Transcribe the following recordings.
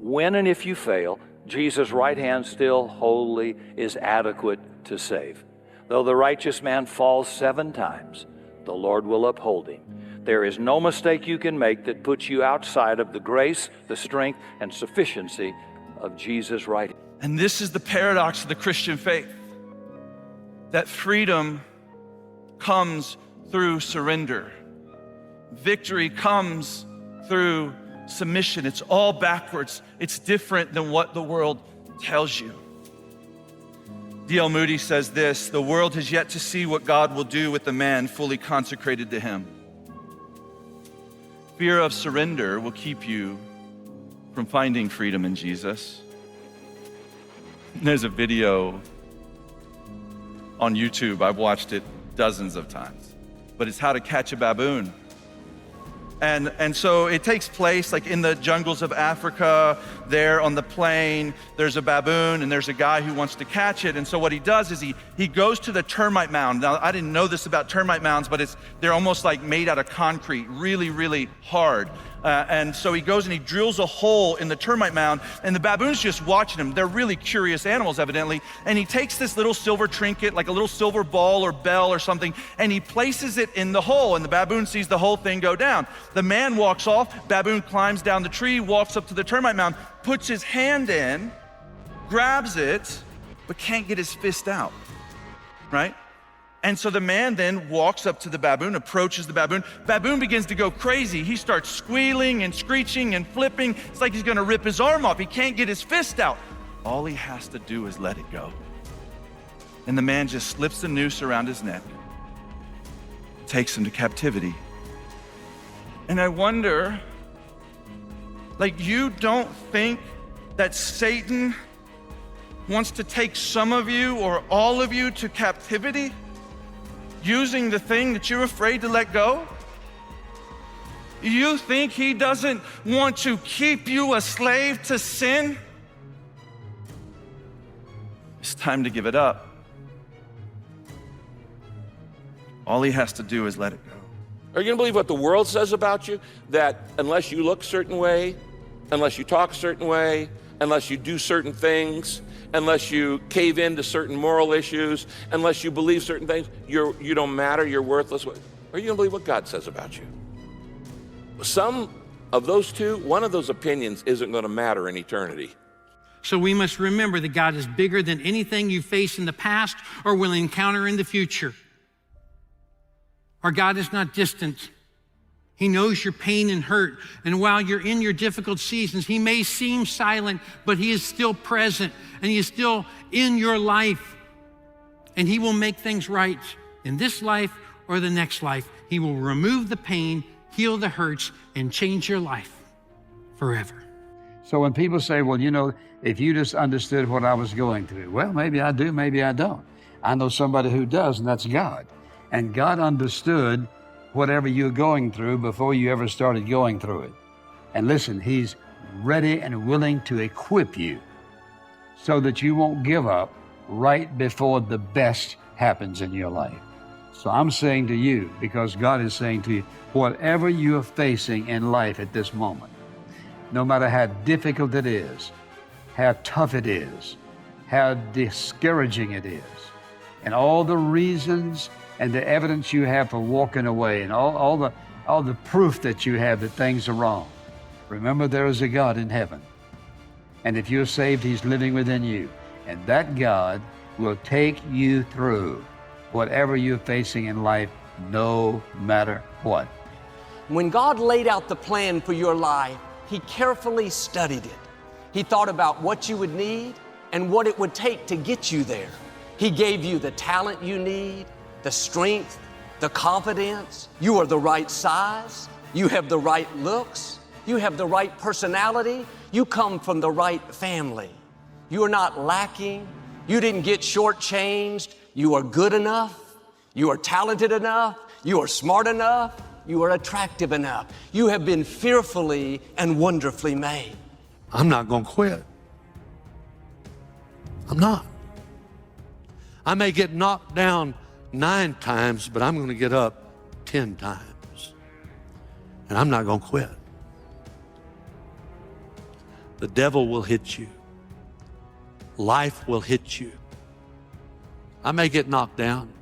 When and if you fail, Jesus' right hand still wholly is adequate to save. Though the righteous man falls 7 times, the Lord will uphold him. There is no mistake you can make that puts you outside of the grace, the strength, and sufficiency of Jesus' right hand. And this is the paradox of the Christian faith, that freedom comes through surrender. Victory comes through submission. It's all backwards. It's different than what the world tells you. D.L. Moody says this: the world has yet to see what God will do with the man fully consecrated to him. Fear of surrender will keep you from finding freedom in Jesus. There's a video on YouTube, I've watched it dozens of times, but it's how to catch a baboon. And so it takes place like in the jungles of Africa, there on the plain, there's a baboon and there's a guy who wants to catch it. And so what he does is he goes to the termite mound. Now, I didn't know this about termite mounds, but they're almost like made out of concrete, really, really hard. And so he goes and he drills a hole in the termite mound, and the baboon's just watching him. They're really curious animals, evidently. And he takes this little silver trinket, like a little silver ball or bell or something, and he places it in the hole, and the baboon sees the whole thing go down. The man walks off, baboon climbs down the tree, walks up to the termite mound, puts his hand in, grabs it, but can't get his fist out, right? And so the man then walks up to the baboon, approaches the baboon. Baboon begins to go crazy. He starts squealing and screeching and flipping. It's like he's gonna rip his arm off. He can't get his fist out. All he has to do is let it go. And the man just slips the noose around his neck, takes him to captivity. And I wonder, like, you don't think that Satan wants to take some of you or all of you to captivity using the thing that you're afraid to let go? You think he doesn't want to keep you a slave to sin? It's time to give it up. All he has to do is let it go. Are you gonna believe what the world says about you? That unless you look a certain way, unless you talk a certain way, unless you do certain things, unless you cave into certain moral issues, unless you believe certain things, you don't matter, you're worthless. Are you gonna believe what God says about you? Some of those two, one of those opinions isn't gonna matter in eternity. So we must remember that God is bigger than anything you face in the past or will encounter in the future. Our God is not distant. He knows your pain and hurt. And while you're in your difficult seasons, he may seem silent, but he is still present and he is still in your life. And he will make things right in this life or the next life. He will remove the pain, heal the hurts, and change your life forever. So when people say, well, you know, if you just understood what I was going through, well, maybe I do, maybe I don't. I know somebody who does, and that's God. And God understood whatever you're going through before you ever started going through it. And listen, he's ready and willing to equip you so that you won't give up right before the best happens in your life. So I'm saying to you, because God is saying to you, whatever you're facing in life at this moment, no matter how difficult it is, how tough it is, how discouraging it is, and all the reasons and the evidence you have for walking away and all the proof that you have that things are wrong. Remember, there is a God in heaven. And if you're saved, he's living within you. And that God will take you through whatever you're facing in life, no matter what. When God laid out the plan for your life, he carefully studied it. He thought about what you would need and what it would take to get you there. He gave you the talent you need, the strength, the confidence. You are the right size. You have the right looks. You have the right personality. You come from the right family. You are not lacking. You didn't get shortchanged. You are good enough. You are talented enough. You are smart enough. You are attractive enough. You have been fearfully and wonderfully made. I'm not going to quit. I'm not. I may get knocked down 9 times, but I'm going to get up 10 times. And I'm not going to quit. The devil will hit you. Life will hit you. I may get knocked down,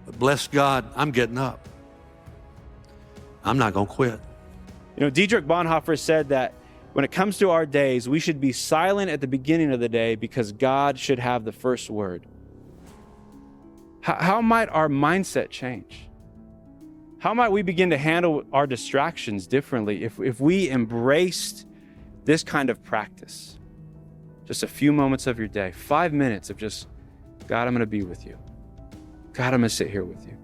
but bless God, I'm getting up. I'm not going to quit. You know, Dietrich Bonhoeffer said that when it comes to our days, we should be silent at the beginning of the day because God should have the first word. How might our mindset change? How might we begin to handle our distractions differently if we embraced this kind of practice? Just a few moments of your day, 5 minutes of just, God, I'm going to be with you. God, I'm going to sit here with you.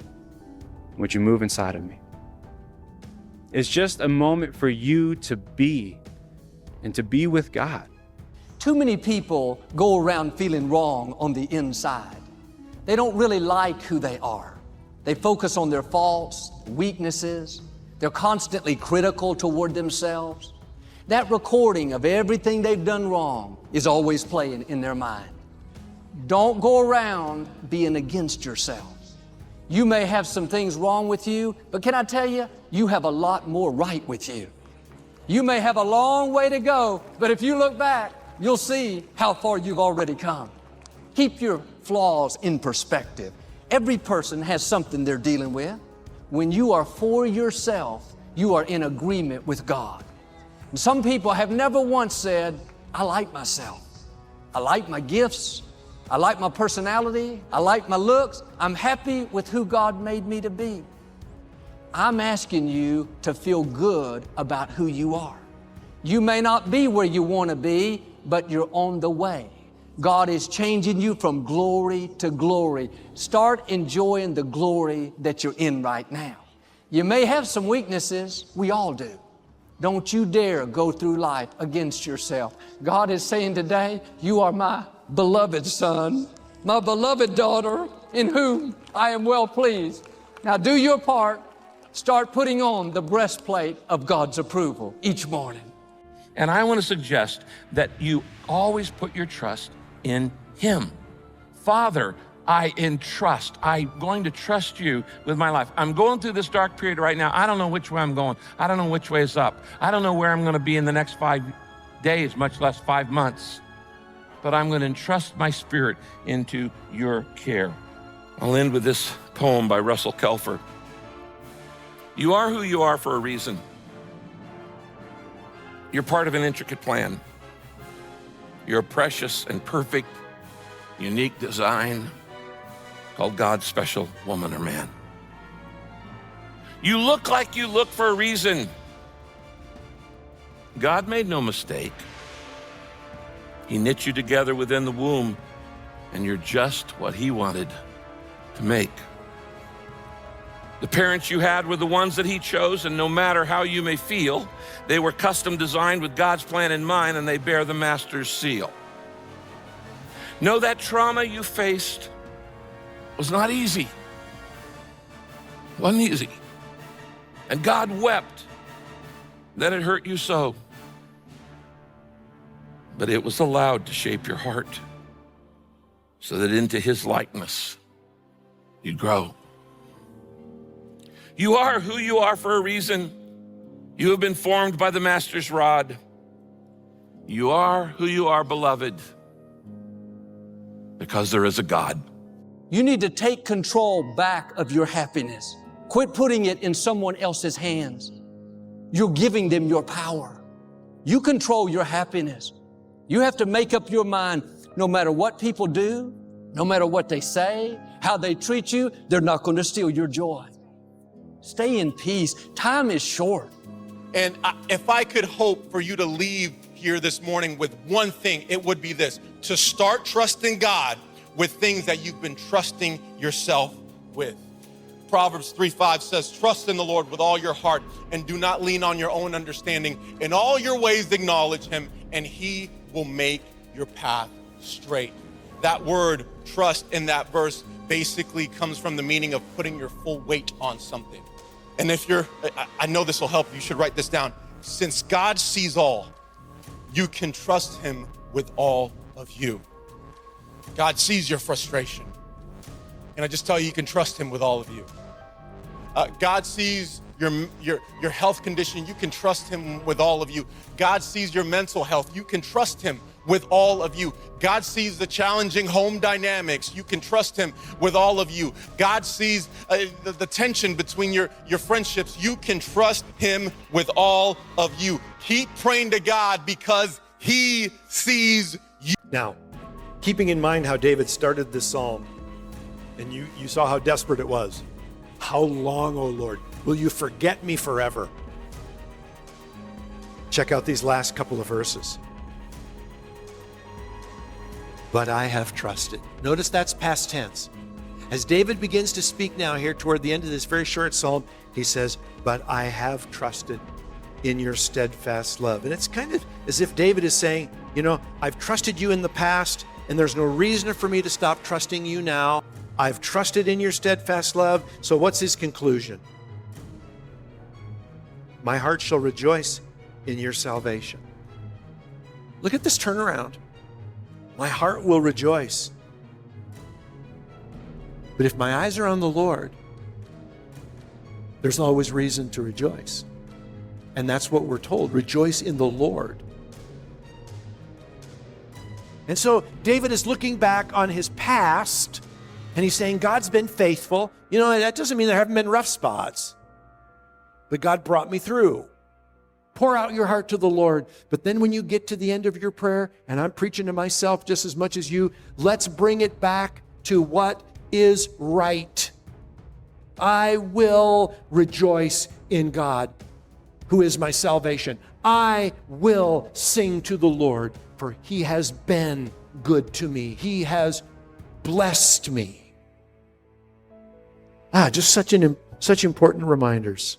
Would you move inside of me? It's just a moment for you to be and to be with God. Too many people go around feeling wrong on the inside. They don't really like who they are. They focus on their faults, weaknesses. They're constantly critical toward themselves. That recording of everything they've done wrong is always playing in their mind. Don't go around being against yourself. You may have some things wrong with you, but can I tell you, you have a lot more right with you. You may have a long way to go, but if you look back, you'll see how far you've already come. Keep your flaws in perspective. Every person has something they're dealing with. When you are for yourself, you are in agreement with God. And some people have never once said, I like myself. I like my gifts. I like my personality. I like my looks. I'm happy with who God made me to be. I'm asking you to feel good about who you are. You may not be where you want to be, but you're on the way. God is changing you from glory to glory. Start enjoying the glory that you're in right now. You may have some weaknesses. We all do. Don't you dare go through life against yourself. God is saying today, you are my beloved son, my beloved daughter, in whom I am well pleased. Now do your part. Start putting on the breastplate of God's approval each morning. And I want to suggest that you always put your trust in Him. Father, I entrust. I'm going to trust you with my life. I'm going through this dark period right now. I don't know which way I'm going. I don't know which way is up. I don't know where I'm going to be in the next 5 days, much less 5 months. But I'm going to entrust my spirit into your care. I'll end with this poem by Russell Kelfer. You are who you are for a reason. You're part of an intricate plan. You're a precious and perfect, unique design called God's special woman or man. You look like you look for a reason. God made no mistake. He knit you together within the womb, and you're just what He wanted to make. The parents you had were the ones that He chose, and no matter how you may feel, they were custom designed with God's plan in mind, and they bear the Master's seal. Know that trauma you faced was not easy. It wasn't easy. And God wept that it hurt you so. But it was allowed to shape your heart so that into His likeness you'd grow. You are who you are for a reason. You have been formed by the Master's rod. You are who you are, beloved, because there is a God. You need to take control back of your happiness. Quit putting it in someone else's hands. You're giving them your power. You control your happiness. You have to make up your mind, no matter what people do, no matter what they say, how they treat you, they're not going to steal your joy. Stay in peace. Time is short. And if I could hope for you to leave here this morning with one thing, it would be this: to start trusting God with things that you've been trusting yourself with. Proverbs 3:5 says, trust in the Lord with all your heart and do not lean on your own understanding. In all your ways acknowledge Him, and He will make your path straight. That word trust in that verse basically comes from the meaning of putting your full weight on something. And if I know this will help, you should write this down. Since God sees all, you can trust Him with all of you. God sees your frustration. And I just tell you, you can trust Him with all of you. God sees your health condition. You can trust him with all of you. God sees your mental health. You can trust him with all of you. God sees the challenging home dynamics. You can trust him with all of you. God sees the tension between your friendships. You can trust him with all of you. Keep praying to God because he sees you. Now, keeping in mind how David started this psalm, and you saw how desperate it was. How long, O Lord, will you forget me forever? Check out these last couple of verses. But I have trusted. Notice that's past tense. As David begins to speak now here toward the end of this very short psalm, he says, but I have trusted in your steadfast love. And it's kind of as if David is saying, you know, I've trusted you in the past, and there's no reason for me to stop trusting you now. I've trusted in your steadfast love. So what's his conclusion? My heart shall rejoice in your salvation. Look at this turnaround. My heart will rejoice. But if my eyes are on the Lord, there's always reason to rejoice. And that's what we're told. Rejoice in the Lord. And so David is looking back on his past, and he's saying, God's been faithful. You know, that doesn't mean there haven't been rough spots, but God brought me through. Pour out your heart to the Lord. But then when you get to the end of your prayer, and I'm preaching to myself just as much as you, let's bring it back to what is right. I will rejoice in God, who is my salvation. I will sing to the Lord, for he has been good to me. He has blessed me. Just such important reminders.